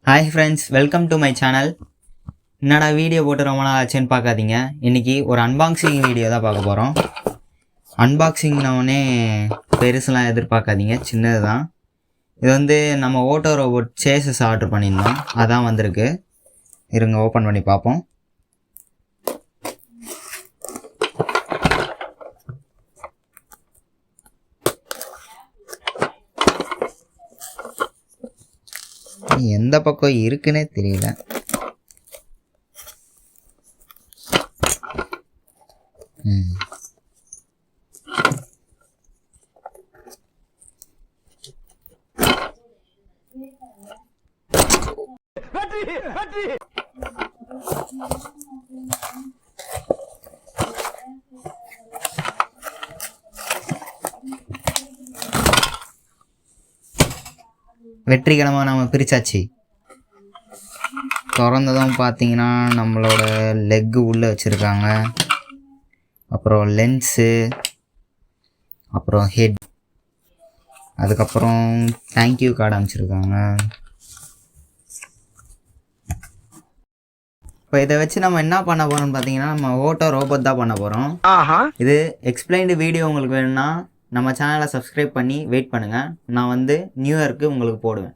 Hi friends, welcome to my channel. என்னடா video போட்டு ரொம்ப நாள் ஆச்சுன்னு பார்க்காதீங்க. இன்றைக்கி ஒரு அன்பாக்சிங் வீடியோ தான் பார்க்க போகிறோம். அன்பாக்சிங்னவுடனே பெருசுலாம் எதிர்பார்க்காதீங்க, சின்னது தான். இது வந்து நம்ம ஓட்டோ ரோபோட் சேசஸ் ஆர்டர் பண்ணியிருந்தோம், அதான் வந்திருக்கு. இருங்க, ஓப்பன் பண்ணி பார்ப்போம். எந்த பக்கம் இருக்குன்னே தெரியல. வெற்றிகரமாக நம்ம பிரித்தாச்சு. திறந்ததும் பார்த்தீங்கன்னா நம்மளோட லெக்கு உள்ளே வச்சுருக்காங்க, அப்புறம் லென்ஸு, அப்புறம் ஹெட், அதுக்கப்புறம் தேங்க்யூ கார்டு அமைச்சிருக்காங்க. இப்போ இதை வச்சு நம்ம என்ன பண்ண போகிறோம்னு பார்த்தீங்கன்னா நம்ம ஓட்டோ ரோபோட் தான் பண்ண போகிறோம். இது எக்ஸ்பிளைன்டு வீடியோ உங்களுக்கு வேணும்னா நம்ம சேனலை சப்ஸ்கிரைப் பண்ணி வெயிட் பண்ணுங்கள். நான் வந்து நியூ இயருக்கு உங்களுக்கு போடுவேன்.